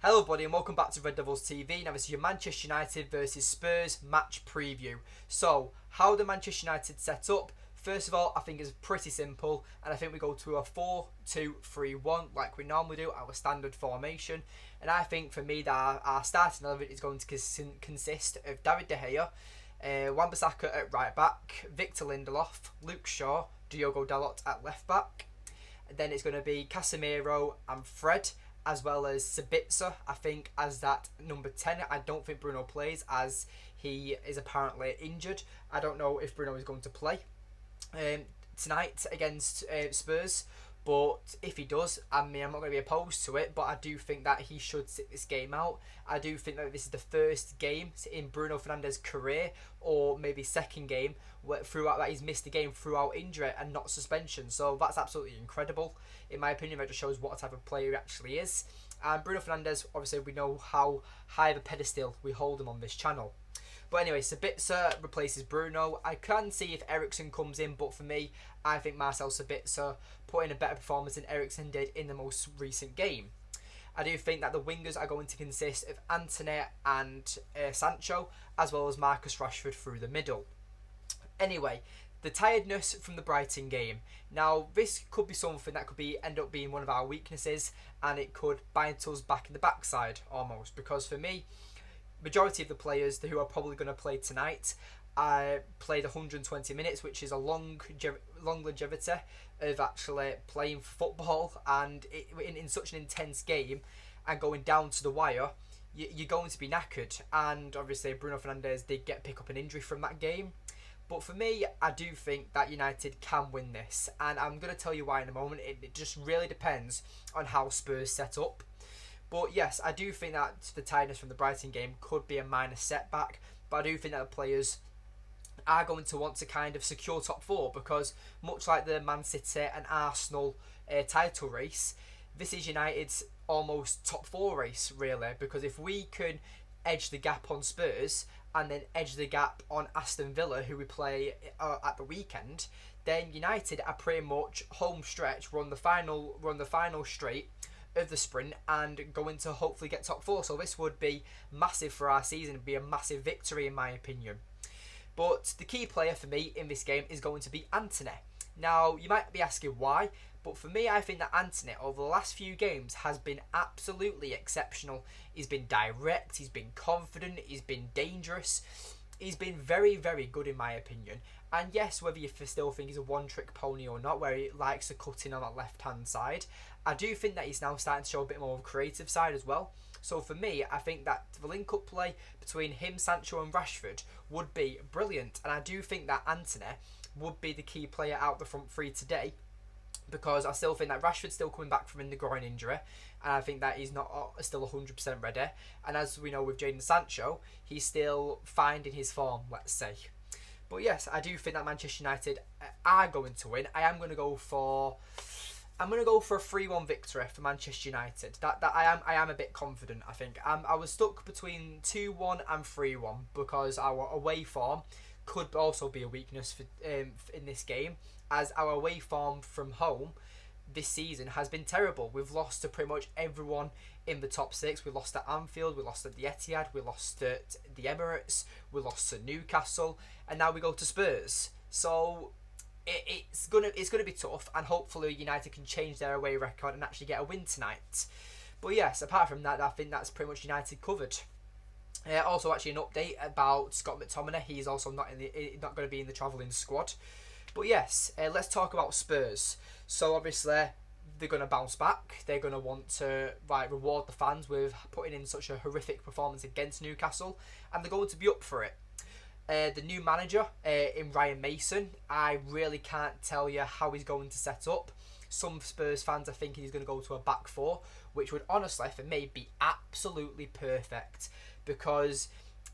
Hello buddy and welcome back to Red Devils TV. Now this is your Manchester United versus Spurs match preview. So, how the Manchester United set up? First of all, I think it's pretty simple and I think we go to a 4-2-3-1 like we normally do, our standard formation. And I think for me that our starting 11 is going to consist of David De Gea, Wan-Bissaka at right back, Victor Lindelof, Luke Shaw, Diogo Dalot at left back. And then it's going to be Casemiro and Fred, as well as Sabitzer, I think, as that number 10. I don't think Bruno plays as he is apparently injured. I don't know if Bruno is going to play tonight against Spurs, but if he does, I mean, I'm not going to be opposed to it, but I do think that he should sit this game out. I do think that this is the first game in Bruno Fernandes' career, or maybe second game, throughout that he's missed a game throughout injury and not suspension. So that's absolutely incredible. In my opinion, that just shows what type of player he actually is. And Bruno Fernandes, obviously, we know how high of a pedestal we hold him on this channel. But anyway, Sabitzer replaces Bruno. I can see if Eriksen comes in, but for me, I think Marcel Sabitzer put in a better performance than Eriksen did in the most recent game. I do think that the wingers are going to consist of Antony and Sancho, as well as Marcus Rashford through the middle. Anyway, the tiredness from the Brighton game. Now, this could be something that could end up being one of our weaknesses, and it could bite us back in the backside almost. Because for me, majority of the players who are probably going to play tonight played 120 minutes, which is a long longevity of actually playing football, and in such an intense game and going down to the wire, you're going to be knackered. And obviously Bruno Fernandes did pick up an injury from that game. But for me, I do think that United can win this, and I'm going to tell you why in a moment. It just really depends on how Spurs set up. But yes, I do think that the tiredness from the Brighton game could be a minor setback, but I do think that the players are going to want to kind of secure top four, because much like the Man City and Arsenal title race, this is United's almost top four race really, because if we can edge the gap on Spurs and then edge the gap on Aston Villa, who we play at the weekend, then United are pretty much home stretch, run the final straight of the sprint and going to hopefully get top four. So this would be massive for our season, it'd be a massive victory in my opinion. But the key player for me in this game is going to be Antony. Now, you might be asking why, but for me, I think that Antony over the last few games has been absolutely exceptional. He's been direct, he's been confident, he's been dangerous. He's been very, very good in my opinion. And yes, whether you still think he's a one-trick pony or not, where he likes to cut in on that left-hand side, I do think that he's now starting to show a bit more of a creative side as well. So for me, I think that the link-up play between him, Sancho and Rashford would be brilliant. And I do think that Antony would be the key player out the front three today, because I still think that Rashford's still coming back from the groin injury, and I think that he's not still 100% ready. And as we know with Jadon Sancho, he's still finding his form, let's say. But yes, I do think that Manchester United are going to win. I'm going to go for a 3-1 victory for Manchester United. I am a bit confident, I think. I was stuck between 2-1 and 3-1 because our away form could also be a weakness for in this game, as our away form from home this season has been terrible. We've lost to pretty much everyone in the top six. We lost at Anfield, we lost at the Etihad, we lost at the Emirates, we lost to Newcastle, and now we go to Spurs. So it's gonna be tough, and hopefully United can change their away record and actually get a win tonight. But yes, apart from that, I think that's pretty much United covered. Also, actually, an update about Scott McTominay. He's also not going to be in the travelling squad. But yes, let's talk about Spurs. So obviously they're going to bounce back. They're going to want to reward the fans with putting in such a horrific performance against Newcastle, and they're going to be up for it. The new manager in Ryan Mason, I really can't tell you how he's going to set up. Some Spurs fans are thinking he's going to go to a back four, which would honestly, for me, be absolutely perfect. Because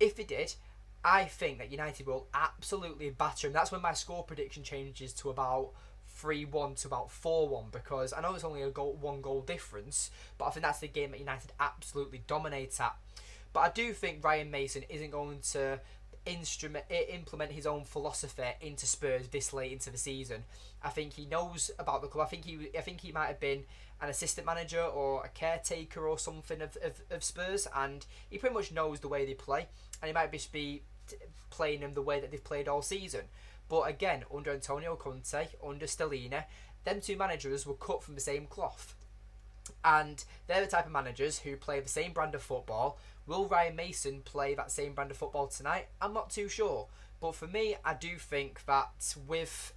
if he did, I think that United will absolutely batter him. That's when my score prediction changes to about 3-1 to about 4-1, because I know it's only a one goal difference, but I think that's the game that United absolutely dominates at. But I do think Ryan Mason isn't going to implement his own philosophy into Spurs this late into the season. I think he knows about the club. I think he might have been an assistant manager or a caretaker or something of Spurs, and he pretty much knows the way they play, and he might just be playing them the way that they've played all season. But again, under Antonio Conte, under Stellini, them two managers were cut from the same cloth. And they're the type of managers who play the same brand of football. Will Ryan Mason play that same brand of football tonight? I'm not too sure. But for me, I do think that with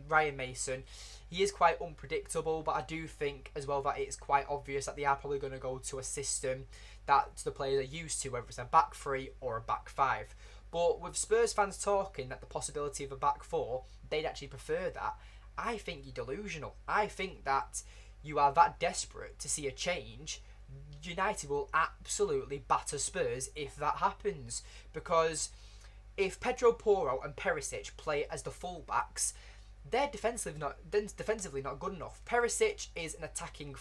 Ryan Mason, he is quite unpredictable. But I do think as well that it's quite obvious that they are probably going to go to a system that the players are used to, whether it's a back three or a back five. But with Spurs fans talking that the possibility of a back four, they'd actually prefer that. I think you're delusional. I think that you are that desperate to see a change. United will absolutely batter Spurs if that happens, because if Pedro Porro and Perisic play as the fullbacks, they're defensively not good enough. Perisic is an attacking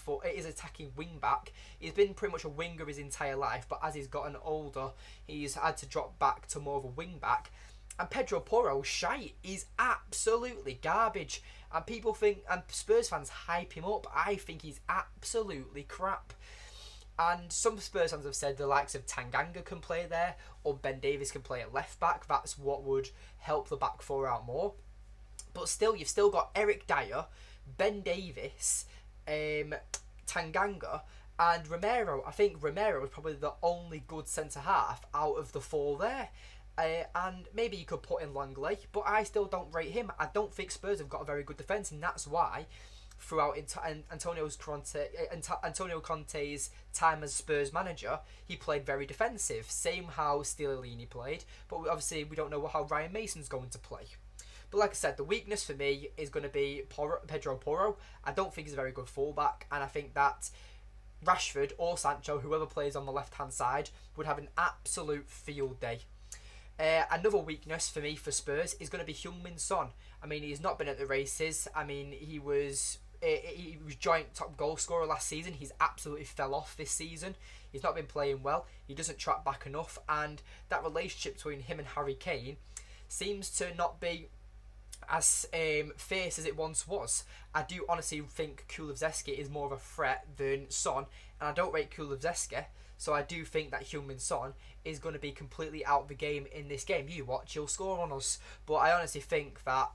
wing back. He's been pretty much a winger his entire life, but as he's gotten older, he's had to drop back to more of a wing back. And Pedro Porro's shite. He's absolutely garbage. And people think, and Spurs fans hype him up. I think he's absolutely crap. And some Spurs fans have said the likes of Tanganga can play there, or Ben Davies can play at left back. That's what would help the back four out more. But still, you've still got Eric Dyer, Ben Davies, Tanganga, and Romero. I think Romero is probably the only good centre half out of the four there. And maybe you could put in Langley, but I still don't rate him. I don't think Spurs have got a very good defence, and that's why throughout Antonio Conte's time as Spurs manager, he played very defensive. Same how Stellini played, but obviously we don't know how Ryan Mason's going to play. But like I said, the weakness for me is going to be Pedro Porro. I don't think he's a very good fullback, and I think that Rashford or Sancho, whoever plays on the left-hand side, would have an absolute field day. Another weakness for me for Spurs is going to be Heung-min Son. I mean, he's not been at the races. I mean, he was joint top goal scorer last season. He's absolutely fell off this season. He's not been playing well. He doesn't track back enough, and that relationship between him and Harry Kane seems to not be as fierce as it once was. I do honestly think Kulusevski is more of a threat than Son, and I don't rate Kulusevski, so I do think that Heung-min Son is going to be completely out of the game in this game. You watch, he'll score on us. But I honestly think that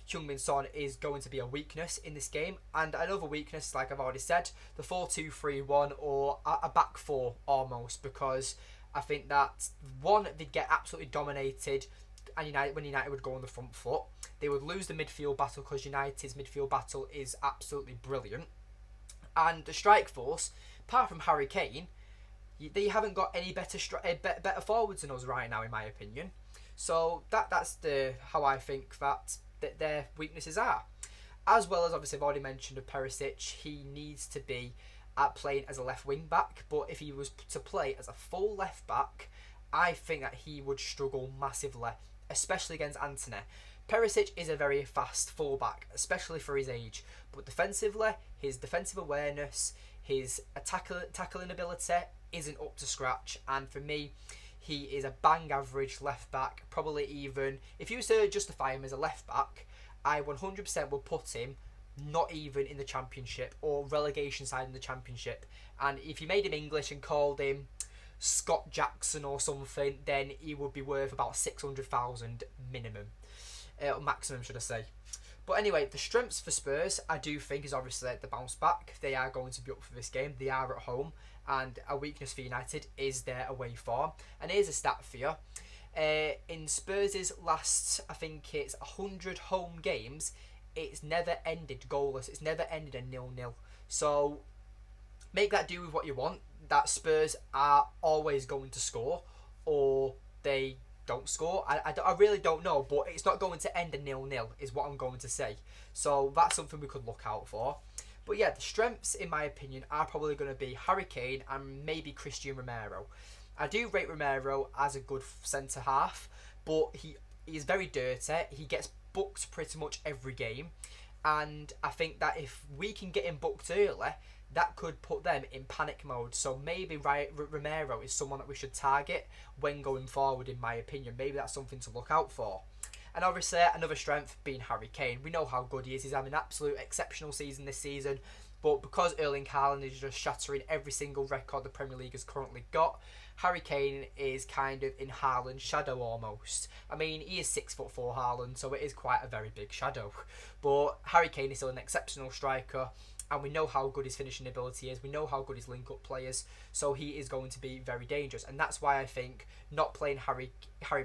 Heung-min Son is going to be a weakness in this game. And another weakness, like I've already said, the 4-2-3-1 or a back four almost, because I think that, one, they'd get absolutely dominated, and when United would go on the front foot, they would lose the midfield battle because United's midfield battle is absolutely brilliant. And the strike force, apart from Harry Kane, they haven't got any better forwards than us right now, in my opinion. So that's how I think that their weaknesses are. As well as, obviously, I've already mentioned of Perisic, he needs to be playing as a left wing back. But if he was to play as a full left back, I think that he would struggle massively, especially against Antony. Perisic is a very fast fullback, especially for his age. But defensively, his defensive awareness, his tackling ability isn't up to scratch. And for me, he is a bang average left back. Probably even, if you was to justify him as a left back, I 100% would put him not even in the Championship or relegation side in the Championship. And if you made him English and called him Scott Jackson or something, then he would be worth about 600,000 minimum. Maximum, should I say. But anyway, the strengths for Spurs, I do think, is obviously the bounce back. They are going to be up for this game. They are at home. And a weakness for United is their away form. And here's a stat for you. In Spurs' last, I think it's 100 home games, it's never ended goalless. It's never ended a 0-0. So make that do with what you want. That Spurs are always going to score, or they don't score. I really don't know, but it's not going to end a 0-0 is what I'm going to say. So that's something we could look out for. But yeah, the strengths, in my opinion, are probably going to be Harry Kane and maybe Christian Romero. I do rate Romero as a good centre half, but he is very dirty. He gets booked pretty much every game, and I think that if we can get him booked early, that could put them in panic mode. So maybe Romero is someone that we should target when going forward, in my opinion. Maybe that's something to look out for. And obviously, another strength being Harry Kane. We know how good he is. He's having an absolute exceptional season this season. But because Erling Haaland is just shattering every single record the Premier League has currently got, Harry Kane is kind of in Haaland's shadow almost. I mean, he is 6'4" Haaland, so it is quite a very big shadow. But Harry Kane is still an exceptional striker, and we know how good his finishing ability is. We know how good his link-up play is, so he is going to be very dangerous. And that's why I think not playing Harry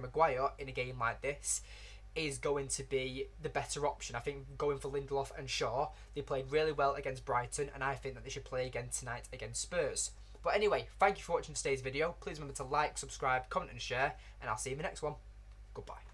Maguire in a game like this is going to be the better option. I think going for Lindelof and Shaw, they played really well against Brighton, and I think that they should play again tonight against Spurs. But anyway, thank you for watching today's video. Please remember to like, subscribe, comment and share, and I'll see you in the next one. Goodbye.